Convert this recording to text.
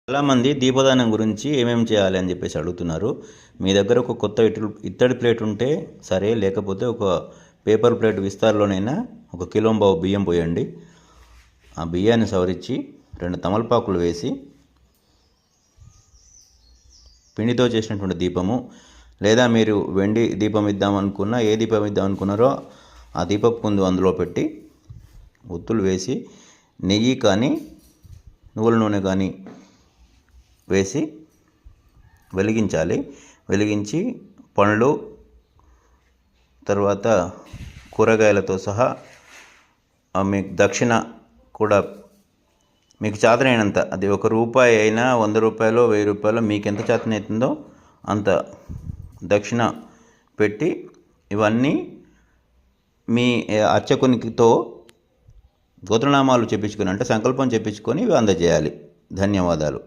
చాలామంది దీపదానం గురించి ఏమేమి చేయాలి అని చెప్పేసి అడుగుతున్నారు. మీ దగ్గర ఒక కొత్త ఇత్తడి ప్లేట్ ఉంటే సరే, లేకపోతే ఒక పేపర్ ప్లేట్ విస్తారంలోనైనా 1 కిలోంబావు బియ్యం పోయండి. ఆ బియ్యాన్ని సవరించి 2 తమలపాకులు వేసి పిండితో చేసినటువంటి దీపము, లేదా మీరు వెండి దీపం ఇద్దామనుకున్నా, ఏ దీపం ఇద్దాం అనుకున్నారో ఆ దీపపు కుందు అందులో పెట్టి ఒత్తులు వేసి నెయ్యి కానీ నువ్వుల నూనె కానీ వేసి వెలిగించి పండ్లు, తర్వాత కూరగాయలతో సహా మీకు దక్షిణ కూడా మీకు చేతనైనంత, అది ₹1 అయినా, ₹100, ₹1000 మీకు ఎంత చేతనవుతుందో అంత దక్షిణ పెట్టి ఇవన్నీ మీ అర్చకునితో గోత్రనామాలు చెప్పించుకొని, అంటే సంకల్పం చెప్పించుకొని ఇవి అందజేయాలి. ధన్యవాదాలు.